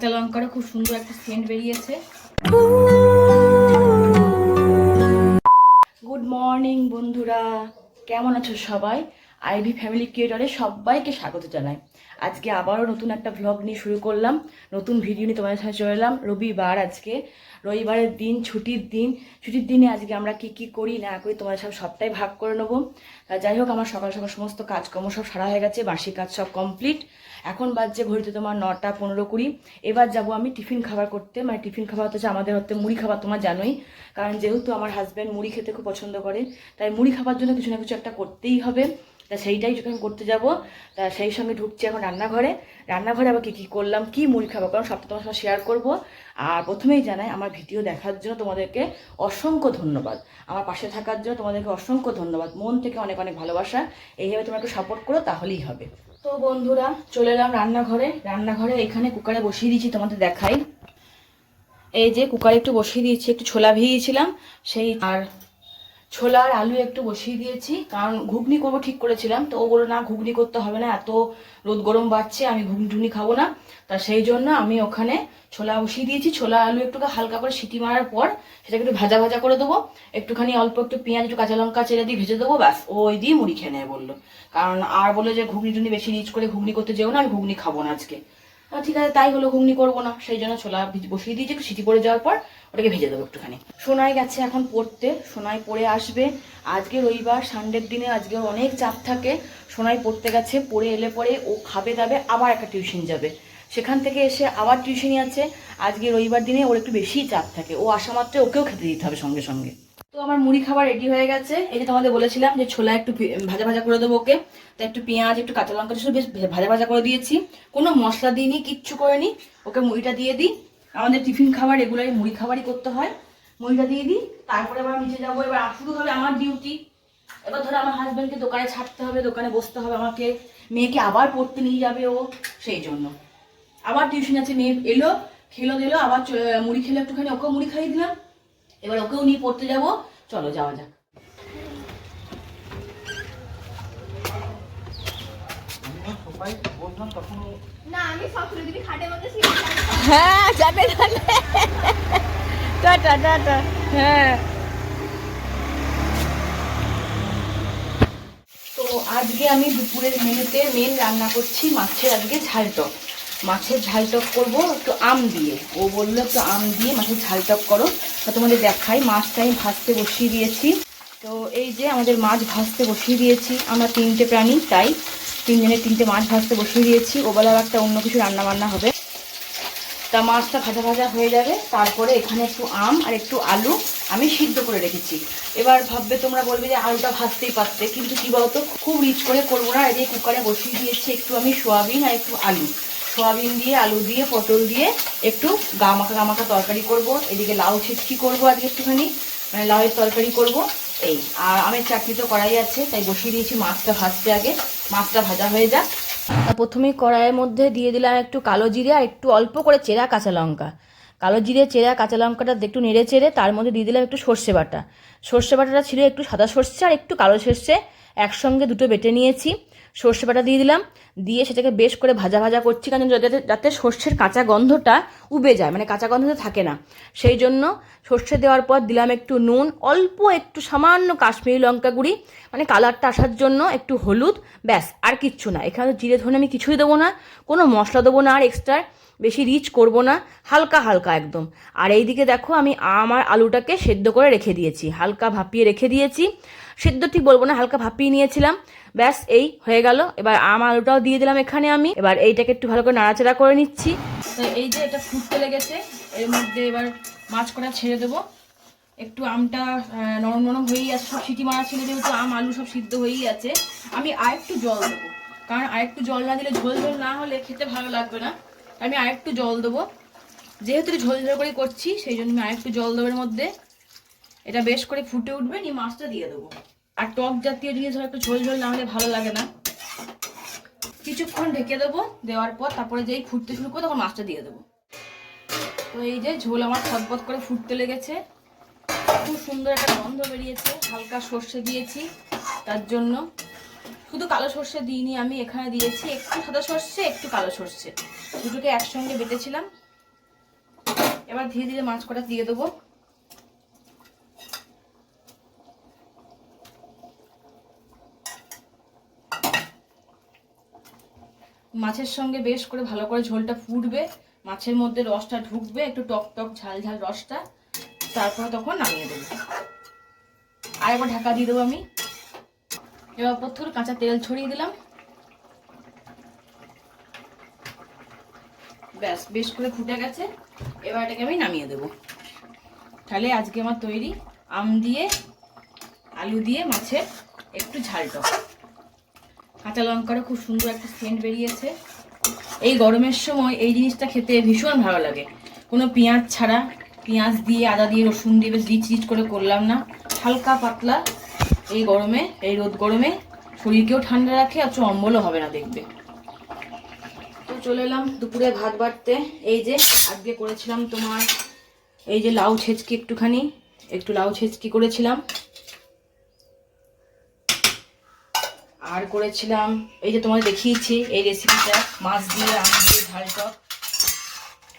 কাঁচা লঙ্কারও খুব সুন্দর একটা সেন্ট বেরিয়েছে। গুড মর্নিং বন্ধুরা, কেমন আছো সবাই? আইভি ফ্যামিলি ক্রিয়েটরে সবাইকে স্বাগত জানাই। আজকে আবারও নতুন একটা ভ্লগ নিয়ে শুরু করলাম, নতুন ভিডিও নিয়ে তোমাদের সাথে চলে এলাম। রবিবার, আজকে রবিবারের দিন, ছুটির দিনে আজকে আমরা কি করি না করি তোমাদের সাথে সবটাই ভাগ করে নেবো। যাই হোক, আমার সকাল সকাল সমস্ত কাজকর্ম সব সারা হয়ে গেছে, বাসি কাজ সব কমপ্লিট। এখন বাজছে ঘড়িতে তোমার 9:15-20। এবার যাব আমি টিফিন খাবার করতে, মানে টিফিন খাবার হচ্ছে আমাদের মুড়ি খাবার, তোমার জানোই। কারণ যেহেতু আমার হাজব্যান্ড মুড়ি খেতে খুব পছন্দ করে, তাই মুড়ি খাবার জন্য কিছু না কিছু একটা করতেই হবে। তা সেইটাই যখন করতে যাব, তা সেই সঙ্গে ঢুকছি এখন রান্নাঘরে আবার কী করলাম, কি মুড়ি খাবার, কারণ সবটা তোমার সঙ্গে শেয়ার করবো। আর প্রথমেই জানাই, আমার ভিডিও দেখার জন্য তোমাদেরকে অসংখ্য ধন্যবাদ, আমার পাশে থাকার জন্য তোমাদেরকে অসংখ্য ধন্যবাদ, মন থেকে অনেক অনেক ভালোবাসা। এইভাবে তোমরা একটু সাপোর্ট করো, তাহলেই হবে। তো বন্ধুরা, চলে এলাম রান্নাঘরে এখানে কুকারে বসিয়ে দিয়েছি, তোমাদের দেখাই। এই যে কুকারে একটু বসিয়ে দিয়েছি, একটু ছোলা ভিজিয়েছিলাম সেই, আর ছোলা আর আলু একটু বসিয়ে দিয়েছি, কারণ ঘুগনি করবো ঠিক করেছিলাম। তো ও বললো না, ঘুগনি করতে হবে না, এত রোদ গরম বাড়ছে, আমি ঘুগনি খাবো না। তা সেই জন্য আমি ওখানে ছোলা বসিয়ে দিয়েছি। ছোলা আলু একটু হালকা করে সিটি মারার পর সেটাকে একটু ভাজা ভাজা করে দেবো, একটুখানি অল্প একটু পেঁয়াজ, একটু কাঁচা লঙ্কা চেড়ে দিয়ে ভেজে দেবো, ব্যাস ওই দিয়ে মুড়ি খেয়ে নেয় বললো। কারণ আর বলে যে ঘুগনি টুগনি বেশি রিচ করে ঘুগনি করতে যেও না, আমি ঘুগনি খাবো না আজকে। ঠিক আছে, তাই হলো, ঘুগনি করবো না। সেই জন্য ছোলা বসিয়ে দিয়েছি, একটু সিটি পড়ে যাওয়ার পর ওটাকে ভেজে দেবো একটুখানি। সোনাই গেছে এখন পড়তে, সোনাই পড়ে আসবে। আজকে রবিবার, সানডের দিনে আজকে অনেক চাপ থাকে। সোনাই পড়তে গেছে, পড়ে এলে পরে ও খাবে দাবে, আবার একটা টিউশন যাবে, সেখান থেকে এসে আবার টিউশনই আছে। আজকে রবিবার দিনে ওর একটু বেশিই চাপ থাকে, ও আসা মাত্র ওকেও খেতে দিতে হবে সঙ্গে সঙ্গে। তো আমার মুড়ি খাবার রেডি হয়ে গেছে। এই যে তোমাদের বলেছিলাম যে ছোলা একটু ভাজা ভাজা করে দেবো ওকে, তো একটু পেঁয়াজ, একটু কাঁচা লঙ্কা বেশ ভাজা ভাজা করে দিয়েছি, কোনো মশলা দিইনি, কিচ্ছু করিনি। ওকে মুড়িটা দিয়ে দিই, আমাদের টিফিন খাবার রেগুলারই মুড়ি খাবারই করতে হয়। মুড়িটা দিয়ে দিই, তারপরে আবার নিচে যাবো। এবার শুরু হবে আমার ডিউটি। এবার ধরো আমার হাজব্যান্ডকে দোকানে ছাড়তে হবে, দোকানে বসতে হবে আমাকে, মেয়েকে আবার পড়তে নিয়ে যাবে ও, সেই জন্য আবার টিউশন আছে। মেয়ে এলো, খেলো দিলো, আবার মুড়ি খেলো একটুখানি, ওকেও মুড়ি খাইয়ে দিলাম। এবার ওকেও নিয়ে পড়তে যাব, চলো যাওয়া যাক। হ্যাঁ যাবে, টাটা টাটা। হ্যাঁ, তো আজকে আমি দুপুরের মেনুতে মেন রান্না করছি মাছের, আজকে ঝালটক, মাছের ঝালটক করবো একটু আম দিয়ে। ও বললো একটু আম দিয়ে মাছের ঝালটক করো, তা তোমাদের দেখাই। মাছটা আমি ভাজতে বসিয়ে দিয়েছি। তো এই যে আমাদের মাছ ভাজতে বসিয়ে দিয়েছি, আমরা 3টে প্রাণী, তাই 3জনের 3টে মাছ ভাজতে বসিয়ে দিয়েছি। ওবেলা একটা অন্য কিছু রান্না বান্না হবে। তা মাছটা ভাজা ভাজা হয়ে যাবে, তারপরে এখানে একটু আম আর একটু আলু আমি সিদ্ধ করে রেখেছি। এবার ভাববে, তোমরা বলবে যে আলুটা ভাজতেই পারতে, কিন্তু কি বলতো, খুব রিচ করে করবো না। এই কুকারে বসিয়ে দিয়েছি একটু আমি সোয়াবিন আর একটু আলু, সোয়াবিন দিয়ে, আলু দিয়ে, পটল দিয়ে একটু গামাখা তরকারি করব। এদিকে লাউ ছিটকি করবো আজকে একটুখানি, মানে লাউয়ের তরকারি করব এই। আর আমের চাটনি তো কড়াই আছে, তাই বসিয়ে দিয়েছি মাছটা ভাজতে। আগে মাছটা ভাজা হয়ে যাক। প্রথমেই কড়াইয়ের মধ্যে দিয়ে দিলাম একটু কালো জিরে আর একটু অল্প করে চেরা কাঁচা লঙ্কা। কালো জিরে, চেরা কাঁচা লঙ্কাটা একটু নেড়ে চেড়ে তার মধ্যে দিয়ে দিলাম একটু সর্ষে বাটা। সর্ষে বাটাটা ছিল একটু সাদা সর্ষে আর একটু কালো সর্ষে, একসঙ্গে দুটো বেটে নিয়েছি। সর্ষে বাটা দিয়ে দিলাম, দিয়ে সেটাকে বেশ করে ভাজা ভাজা করছি, কারণ যাতে সর্ষের কাঁচা গন্ধটা উবে যায়, মানে কাঁচা গন্ধটা থাকে না। সেই জন্য সর্ষে দেওয়ার পর দিলাম একটু নুন, অল্প একটু সামান্য কাশ্মীরি লঙ্কা গুঁড়ি, মানে কালারটা আসার জন্য একটু হলুদ, ব্যাস আর কিচ্ছু না। এখানে জিরে ধনে আমি কিছুই দেবো না, কোনো মশলা দেবো না, আর এক্সট্রা বেশি রিচ করব না, হালকা হালকা একদম। আর এইদিকে দেখো, আমি আমার আলুটাকে সেদ্ধ করে রেখে দিয়েছি, হালকা ভাপিয়ে রেখে দিয়েছি, সেদ্ধ ঠিক বলবো না, হালকা ভাপিয়ে নিয়েছিলাম, ব্যাস এই হয়ে গেল। এবার আলুটাও দিয়ে দিলাম এখানে আমি। এবার এইটাকে একটু ভালো করে নাড়াচাড়া করে নিচ্ছি। তো এই যে এটা ফুটতে লেগেছে, এর মধ্যে এবার মাছ কটা ছেড়ে দেবো। একটু আমটা নরম নরম হয়েই আছে, সব সিটি মারা ছিল যেহেতু, আম আলু সব সিদ্ধ হয়েই আছে। আমি আরেকটু জল দেবো, কারণ আরেকটু জল না দিলে, ঝোল ঝোল না হলে খেতে ভালো লাগবে না। আমি আরেকটু জল দেবো, যেহেতু ঝোল ঝোল করে করছি, সেই জন্য আমি আরেকটু জল দেবো এর মধ্যে। এটা বেশ করে ফুটে উঠবে, নিয়ে মাছটা দিয়ে দেবো। আর টক জাতীয় জিনিস হলে একটু ঝোল ঝোল না হলে ভালো লাগে না। কিছুক্ষণ ঢেকে দেবো, দেওয়ার পর তারপরে যেই ফুটতে শুরু করবো তখন মাছটা দিয়ে দেবো। তো এই যে ঝোল আমার ফটফট করে ফুটতে লেগেছে, খুব সুন্দর একটা গন্ধ বেরিয়েছে। হালকা সর্ষে দিয়েছি, তার জন্য শুধু কালো সর্ষে দিইনি আমি, এখানে দিয়েছি একটু সাদা সর্ষে, একটু কালো সর্ষে, দুটোকে একসঙ্গে বেটেছিলাম, এবার ধীরে ধীরে মাছ কটা দিয়ে দেবো। মাছের সঙ্গে বেশ করে ভালো করে ঝোলটা ফুটবে, মাছের মধ্যে রসটা ঢুকবে, একটু টক টক ঝাল ঝাল রসটা, তারপরে তখন নামিয়ে দেবো। আর একবার ঢাকা দিয়ে দেবো আমি। এবার প্রথম কাঁচা তেল ছড়িয়ে দিলাম। ব্যাস, বেশ করে ফুটে গেছে। এবার এটাকে আমি নামিয়ে দেবো। তাহলে আজকে আমার তৈরি আম দিয়ে আলু দিয়ে মাছের একটু ঝাল টক। কাঁচা লঙ্কারও খুব সুন্দর একটা সেন্ট বেরিয়েছে। এই গরমের সময় এই জিনিসটা খেতে ভীষণ ভালো লাগে। কোনো পেঁয়াজ ছাড়া, পেঁয়াজ দিয়ে আদা দিয়ে রসুন দিয়ে বেশ রিচ রিচ করে করলাম না, হালকা পাতলা। এই গরমে, এই রোদ গরমে শরীরকেও ঠান্ডা রাখে, আর অম্বলও হবে না দেখবে। তো চলে এলাম দুপুরে ভাত বাড়তে। এই যে আজকে করেছিলাম তোমার এই যে লাউ ছেঁচকি, একটু লাউ ছেঁচকি করেছিলাম। আর করেছিলাম এই যে তোমাদের দেখিয়েছি এই রেসিপিটা, মাছ দিয়ে আম দিয়ে ঝাল টক।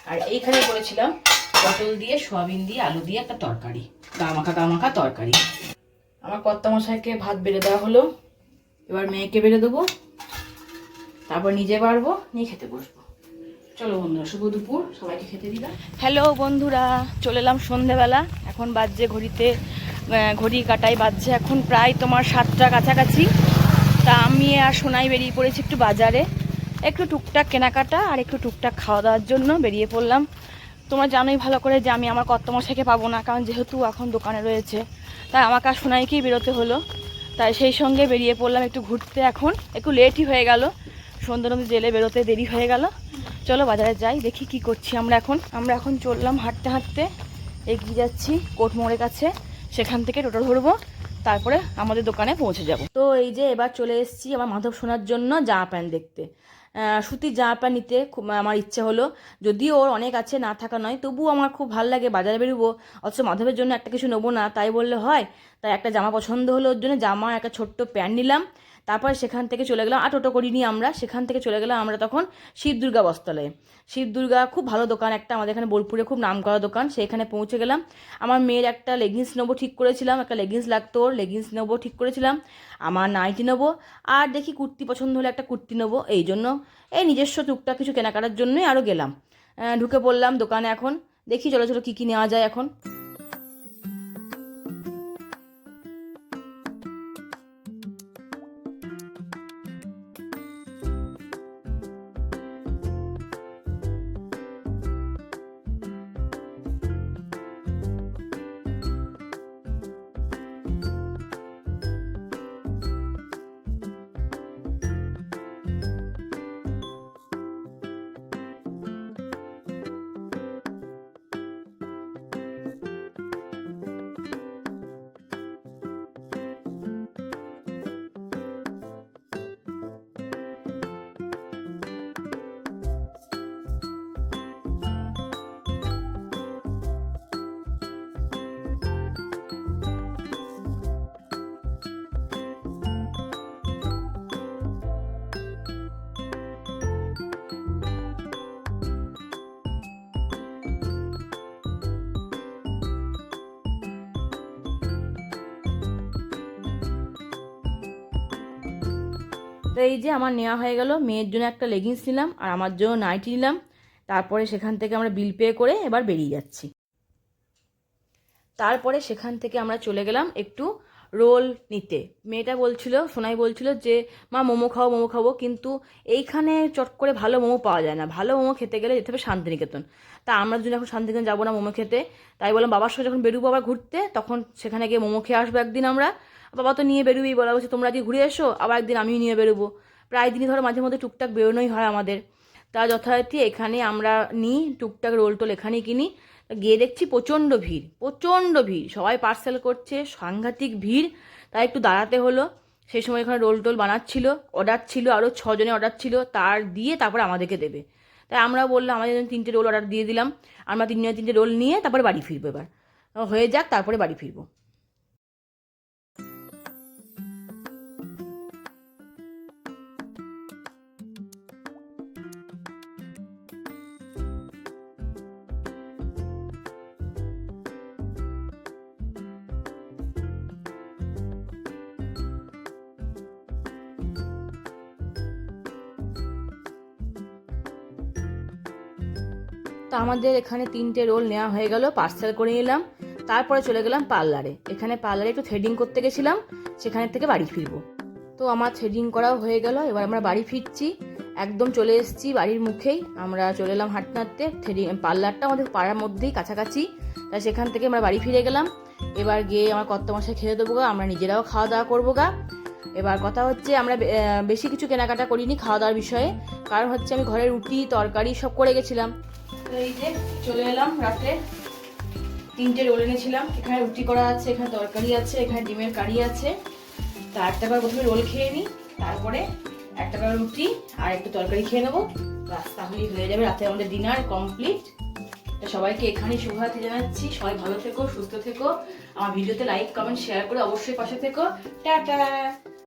আর এইখানে করেছিলাম পটল দিয়ে সোয়াবিন দিয়ে আলু দিয়ে একটা তরকারি, গামাখা তরকারি। আমার কর্তামশাইকে ভাত বেড়ে দেওয়া হলো, এবার মেয়েকে বেড়ে দেবো, তারপর নিজে বাড়বো, নিয়ে খেতে বসবো। চলো বন্ধুরা, শুভ দুপুর, সবাইকে খেতে দিলাম। হ্যালো বন্ধুরা, চলে এলাম সন্ধেবেলা। এখন বাজছে ঘড়ি কাটাই বাজছে এখন প্রায় তোমার 7টার কাছাকাছি। তা আমি আর সোনাই বেরিয়ে পড়েছি একটু বাজারে, একটু টুকটাক কেনাকাটা আর একটু টুকটাক খাওয়া দাওয়ার জন্য বেরিয়ে পড়লাম। তোমরা জানোই ভালো করে যে আমি আমার কর্তামশাইকে পাবো না, কারণ যেহেতু এখন দোকানে রয়েছে, তাই আমাকে আর সোনাইকেই বেরোতে হলো। তাই সেই সঙ্গে বেরিয়ে পড়লাম একটু ঘুরতে। এখন একটু লেটই হয়ে গেল, সন্ধ্যা নদী জেলে বেরোতে দেরি হয়ে গেল। চলো বাজারে যাই, দেখি কি করছি আমরা এখন চললাম হাঁটতে হাঁটতে, এগিয়ে যাচ্ছি কোটমোড়ের কাছে। সেখান থেকে টোটো ধরবো, তারপরে আমাদের দোকানে পৌঁছে যাব। তো এই যে এবার চলে এসেছি আমার মাধব সোনার জন্য জামা প্যান্ট দেখতে। সুতির জামা প্যান্ট নিতে খুব আমার ইচ্ছে হলো, যদিও ওর অনেক আছে, না থাকা নয়, তবুও আমার খুব ভালো লাগে বাজারে বেরোবো, অথচ মাধবের জন্য একটা কিছু নেবো না তাই বললে হয়। তাই একটা জামা পছন্দ হলো, ওর জন্য জামা একটা ছোট্ট প্যান্ট নিলাম। তারপরে সেখান থেকে চলে গেলাম, আর টোটো করিনি আমরা, সেখান থেকে চলে গেলাম আমরা তখন শিবদুর্গা বস্ত্রালয়ে। শিবদুর্গা খুব ভালো দোকান একটা, আমাদের এখানে বোলপুরে খুব নাম করা দোকান। সেইখানে পৌঁছে গেলাম। আমার মেয়ের একটা লেগিংস নেবো ঠিক করেছিলাম, একটা লেগিংস লাগতো, ওর লেগিংস নেবো ঠিক করেছিলাম। আমার নাইটি নেবো, আর দেখি কুর্তি পছন্দ হলে একটা কুর্তি নেবো। এই জন্য এই নিজস্ব টুকটাক কিছু কেনাকাটার জন্যই আরও গেলাম। ঢুকে পড়লাম দোকানে। এখন দেখি চলো চলো কী কী নেওয়া যায় এখন। তো এই যে আমার নেওয়া হয়ে গেল, মেয়ের জন্য একটা লেগিংস নিলাম আর আমার জন্য নাইটি নিলাম। তারপরে সেখান থেকে আমরা বিল পে করে এবার বেরিয়ে যাচ্ছি। তারপরে সেখান থেকে আমরা চলে গেলাম একটু রোল নিতে। মেয়েটা বলছিল, সোনাই বলছিল যে মা মোমো খাবো, কিন্তু এইখানে চট করে ভালো মোমো পাওয়া যায় না, ভালো মোমো খেতে গেলে যেতে হবে শান্তিনিকেতন। তা আমরা যদি এখন শান্তিনিকেতন যাবো না মোমো খেতে, তাই বললাম বাবার সঙ্গে যখন বেরোবো আবার ঘুরতে, তখন সেখানে গিয়ে মোমো খেয়ে আসবো একদিন আমরা। বাবা তো নিয়ে বেরোবেই, বলা বলছে তোমরা আজকে ঘুরে এসো, আবার একদিন আমিও নিয়ে বেরোবো। প্রায় দিনই ধরো মাঝে মধ্যে টুকটাক বেরোনোই হয় আমাদের। তা যথারীতি এখানে আমরা নিই টুকটাক রোল টোল এখানেই কিনি। গিয়ে দেখছি প্রচণ্ড ভিড়, সবাই পার্সেল করছে, সাংঘাতিক ভিড়। তাই একটু দাঁড়াতে হলো। সেই সময় এখানে রোল টোল বানাচ্ছিল, অর্ডার ছিল, আরও 6 জনের অর্ডার ছিল, তারপরে আমাদেরকে দেবে। তাই আমরা বললাম আমাদের জন্য 3টে রোল অর্ডার দিয়ে দিলাম। আমরা 3 জনে 3টে রোল নিয়ে তারপরে বাড়ি ফিরবো। এবার হয়ে যাক, তারপরে বাড়ি ফিরবো। তো আমাদের এখানে 3টে রোল নেওয়া হয়ে গেল, পার্সেল করে নিলাম। তারপরে চলে গেলাম পার্লারে। এখানে পার্লারে একটু থ্রেডিং করতে গেছিলাম, সেখানে থেকে বাড়ি ফিরবো। তো আমার থ্রেডিং করাও হয়ে গেল, এবার আমরা বাড়ি ফিরছি। একদম চলে এসেছি বাড়ির মুখেই, আমরা চলে এলাম হাঁটতে হাঁটতে। পার্লারটা আমাদের পাড়ার মধ্যেই কাছাকাছি, তাই সেখান থেকে আমরা বাড়ি ফিরে গেলাম। এবার গিয়ে আমার কর্তামশাই খেতে দেবো গা, আমরা নিজেরাও খাওয়া দাওয়া করবো গা। এবার কথা হচ্ছে আমরা বেশি কিছু কেনাকাটা করিনি খাওয়া দাওয়ার বিষয়ে, কারণ হচ্ছে আমি ঘরে রুটি তরকারি সব করে গেছিলাম। তো এই যে চলে এলাম রাতে, 3টে রোল এনেছিলাম। এখানে রুটি করা আছে, এখানে তরকারি আছে, এখানে ডিমের কারি আছে। তা একটা বার প্রথমে রোল খেয়ে নিই, তারপরে একটা বার রুটি আর একটু তরকারি খেয়ে নেবো, ব্যাস তাহলেই হয়ে যাবে রাতে আমাদের ডিনার কমপ্লিট। তো সবাইকে এখানেই শুভরাত্রি জানাচ্ছি, সবাই ভালো থেকো, সুস্থ থেকো। আমার ভিডিওতে লাইক কমেন্ট শেয়ার করে অবশ্যই পাশে থেকো। টাটা।